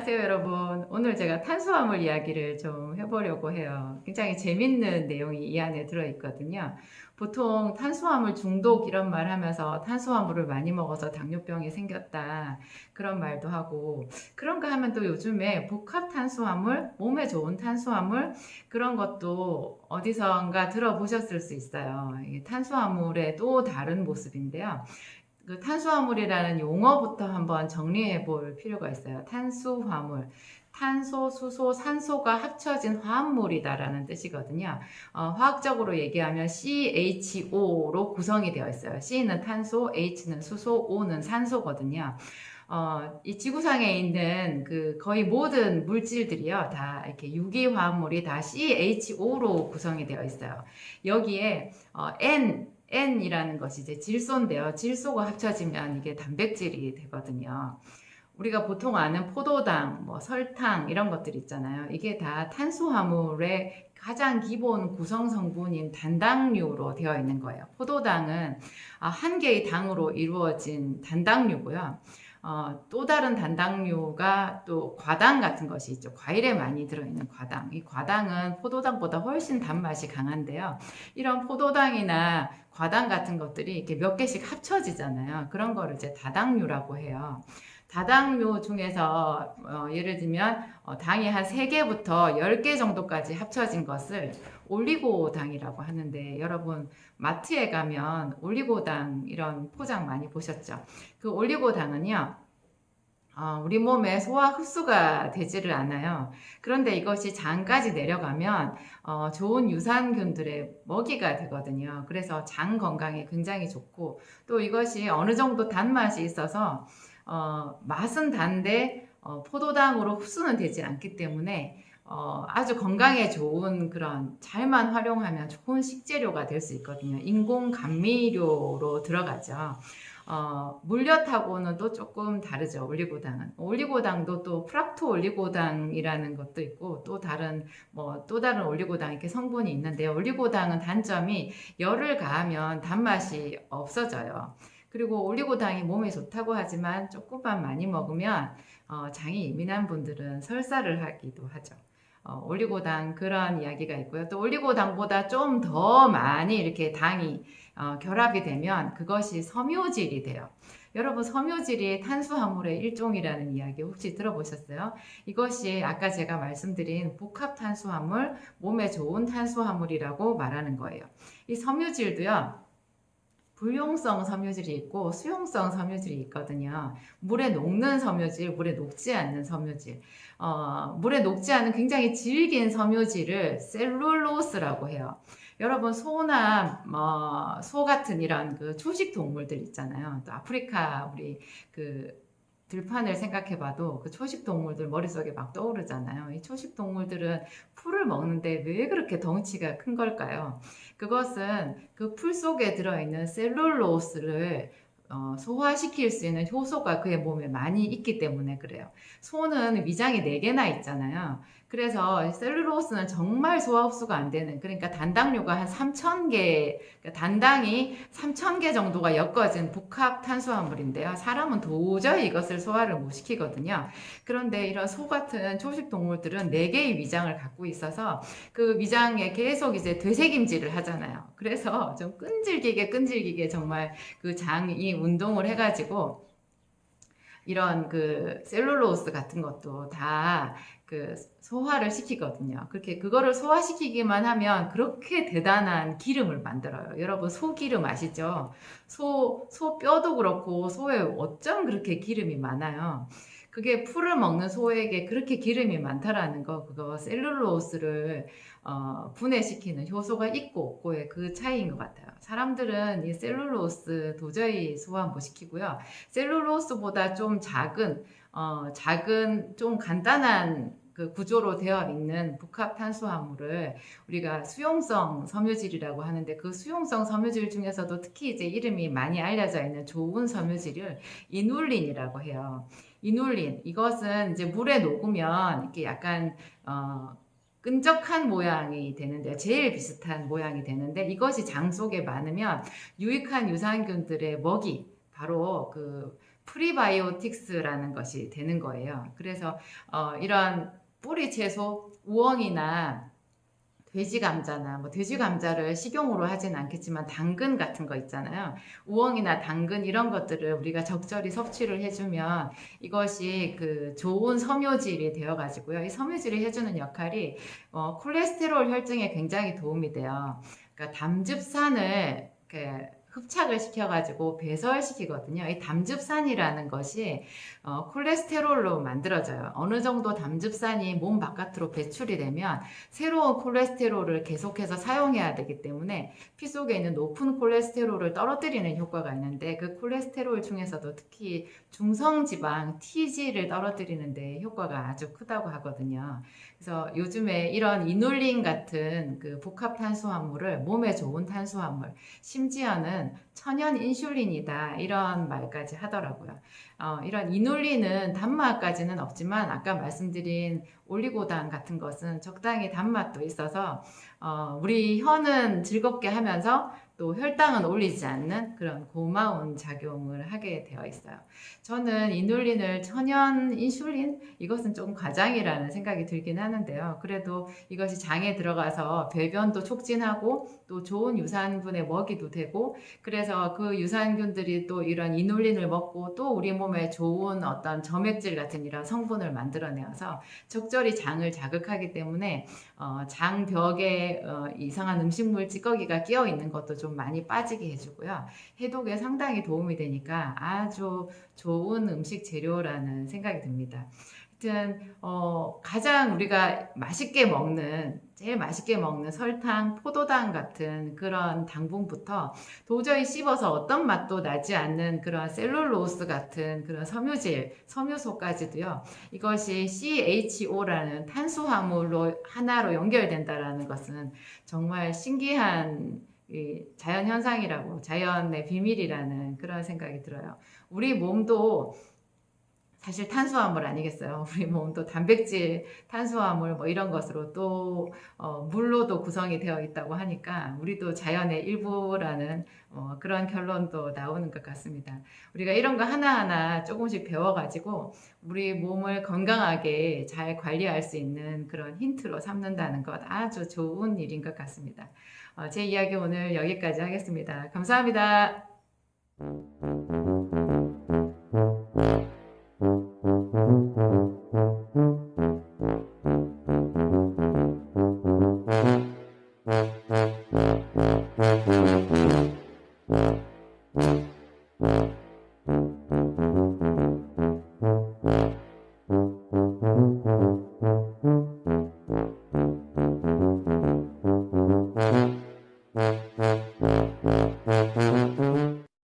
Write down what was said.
안녕하세요, 여러분. 오늘 제가 탄수화물 이야기를 좀 해보려고 해요. 굉장히 재밌는 내용이 이 안에 들어있거든요. 보통 탄수화물 중독 이런 말 하면서 탄수화물을 많이 먹어서 당뇨병이 생겼다. 그런 말도 하고, 그런가 하면 또 요즘에 복합 탄수화물, 몸에 좋은 탄수화물, 그런 것도 어디선가 들어보셨을 수 있어요. 이게 탄수화물의 또 다른 모습인데요. 그 탄수화물이라는 용어부터 한번 정리해 볼 필요가 있어요. 탄수화물. 탄소, 수소, 산소가 합쳐진 화합물이다라는 뜻이거든요. 화학적으로 얘기하면 CHO로 구성이 되어 있어요. C는 탄소, H는 수소, O는 산소거든요. 이 지구상에 있는 그 거의 모든 물질들이요, 다 이렇게 유기화합물이 다 CHO로 구성이 되어 있어요. 여기에 N이라는 것이 이제 질소인데요. 질소가 합쳐지면 이게 단백질이 되거든요. 우리가 보통 아는 포도당, 뭐 설탕 이런 것들 있잖아요. 이게 다 탄수화물의 가장 기본 구성 성분인 단당류로 되어 있는 거예요. 포도당은 한 개의 당으로 이루어진 단당류고요. 또 다른 단당류가 또 과당 같은 것이 있죠. 과일에 많이 들어있는 과당. 이 과당은 포도당보다 훨씬 단맛이 강한데요. 이런 포도당이나 과당 같은 것들이 이렇게 몇 개씩 합쳐지잖아요. 그런 거를 이제 다당류라고 해요. 다당류 중에서 예를 들면 당이 한 3개부터 10개 정도까지 합쳐진 것을 올리고당이라고 하는데, 여러분 마트에 가면 올리고당 이런 포장 많이 보셨죠? 그 올리고당은요, 우리 몸에 소화 흡수가 되지를 않아요. 그런데 이것이 장까지 내려가면 좋은 유산균들의 먹이가 되거든요. 그래서 장 건강에 굉장히 좋고, 또 이것이 어느 정도 단맛이 있어서 맛은 단데 포도당으로 흡수는 되지 않기 때문에 아주 건강에 좋은, 그런 잘만 활용하면 좋은 식재료가 될 수 있거든요. 인공 감미료로 들어가죠. 물엿하고는 또 조금 다르죠. 올리고당은. 올리고당도 또 프락토 올리고당이라는 것도 있고, 또 다른 올리고당 이렇게 성분이 있는데, 올리고당은 단점이 열을 가하면 단맛이 없어져요. 그리고 올리고당이 몸에 좋다고 하지만 조금만 많이 먹으면 장이 예민한 분들은 설사를 하기도 하죠. 올리고당 그런 이야기가 있고요. 또 올리고당보다 좀 더 많이 이렇게 당이 결합이 되면 그것이 섬유질이 돼요. 여러분, 섬유질이 탄수화물의 일종이라는 이야기 혹시 들어보셨어요? 이것이 아까 제가 말씀드린 복합 탄수화물, 몸에 좋은 탄수화물이라고 말하는 거예요. 이 섬유질도요, 불용성 섬유질이 있고 수용성 섬유질이 있거든요. 물에 녹는 섬유질, 물에 녹지 않는 섬유질. 물에 녹지 않은 굉장히 질긴 섬유질을 셀룰로스라고 해요. 여러분, 소 같은 이런 그 초식 동물들 있잖아요. 또 아프리카 우리 그 들판을 생각해봐도 그 초식 동물들 머릿속에 막 떠오르잖아요. 이 초식 동물들은 풀을 먹는데 왜 그렇게 덩치가 큰 걸까요? 그것은 그 풀 속에 들어있는 셀룰로스를 소화시킬 수 있는 효소가 그의 몸에 많이 있기 때문에 그래요. 소는 위장이 4개나 있잖아요. 그래서 셀룰로스는 정말 소화 흡수가 안 되는, 그러니까 단당류가 한 3,000개, 그러니까 단당이 3,000개 정도가 엮어진 복합 탄수화물인데요. 사람은 도저히 이것을 소화를 못 시키거든요. 그런데 이런 소 같은 초식 동물들은 4개의 위장을 갖고 있어서 그 위장에 계속 이제 되새김질을 하잖아요. 그래서 좀 끈질기게 정말 그 장이 운동을 해가지고 이런 그 셀룰로스 같은 것도 다 그 소화를 시키거든요. 그렇게 그거를 소화시키기만 하면 그렇게 대단한 기름을 만들어요. 여러분, 소기름 아시죠? 소 뼈도 그렇고 소에 어쩜 그렇게 기름이 많아요. 그게 풀을 먹는 소에게 그렇게 기름이 많다라는 거, 그거 셀룰로스를 분해시키는 효소가 있고 없고의 그 차이인 것 같아요. 사람들은 이 셀룰로스 도저히 소화 못 시키고요. 셀룰로스보다 좀 작은 좀 간단한 그 구조로 되어 있는 복합 탄수화물을 우리가 수용성 섬유질이라고 하는데, 그 수용성 섬유질 중에서도 특히 이제 이름이 많이 알려져 있는 좋은 섬유질을 이눌린이라고 해요. 이눌린, 이것은 이제 물에 녹으면 이렇게 약간 끈적한 모양이 되는데, 제일 비슷한 모양이 되는데, 이것이 장 속에 많으면 유익한 유산균들의 먹이, 바로 그 프리바이오틱스라는 것이 되는 거예요. 그래서 이런 뿌리 채소, 우엉이나 돼지 감자나 뭐 돼지 감자를 식용으로 하진 않겠지만 당근 같은 거 있잖아요. 우엉이나 당근 이런 것들을 우리가 적절히 섭취를 해주면 이것이 그 좋은 섬유질이 되어 가지고요. 이 섬유질이 해주는 역할이 콜레스테롤 혈증에 굉장히 도움이 돼요. 그러니까 담즙산을 이렇게 흡착을 시켜가지고 배설시키거든요. 이 담즙산이라는 것이 콜레스테롤로 만들어져요. 어느 정도 담즙산이 몸 바깥으로 배출이 되면 새로운 콜레스테롤을 계속해서 사용해야 되기 때문에 피 속에 있는 높은 콜레스테롤을 떨어뜨리는 효과가 있는데 그 콜레스테롤 중에서도 특히 중성지방 TG를 떨어뜨리는 데 효과가 아주 크다고 하거든요. 그래서 요즘에 이런 이눌린 같은 그 복합 탄수화물을 몸에 좋은 탄수화물, 심지어는 천연 인슐린이다 이런 말까지 하더라고요. 이런 이눌린은 단맛까지는 없지만 아까 말씀드린 올리고당 같은 것은 적당히 단맛도 있어서 우리 혀는 즐겁게 하면서 또 혈당은 올리지 않는 그런 고마운 작용을 하게 되어 있어요. 저는 이눌린을 천연 인슐린? 이것은 조금 과장이라는 생각이 들긴 하는데요. 그래도 이것이 장에 들어가서 배변도 촉진하고 또 좋은 유산균의 먹이도 되고 그래서 그 유산균들이 또 이런 이눌린을 먹고 또 우리 몸에 좋은 어떤 점액질 같은 이런 성분을 만들어내어서 적절히 장을 자극하기 때문에 장벽에 이상한 음식물 찌꺼기가 끼어 있는 것도 좀 많이 빠지게 해주고요. 해독에 상당히 도움이 되니까 아주 좋은 음식 재료라는 생각이 듭니다. 하여튼 가장 우리가 맛있게 먹는 제일 맛있게 먹는 설탕, 포도당 같은 그런 당분부터 도저히 씹어서 어떤 맛도 나지 않는 그런 셀룰로스 같은 그런 섬유질, 섬유소까지도요. 이것이 CHO라는 탄수화물로 하나로 연결된다라는 것은 정말 신기한 자연 현상이라고, 자연의 비밀이라는 그런 생각이 들어요. 우리 몸도 사실 탄수화물 아니겠어요? 우리 몸도 단백질, 탄수화물 뭐 이런 것으로 또 물로도 구성이 되어 있다고 하니까 우리도 자연의 일부라는 그런 결론도 나오는 것 같습니다. 우리가 이런 거 하나하나 조금씩 배워가지고 우리 몸을 건강하게 잘 관리할 수 있는 그런 힌트로 삼는다는 것 아주 좋은 일인 것 같습니다. 제 이야기 오늘 여기까지 하겠습니다. 감사합니다.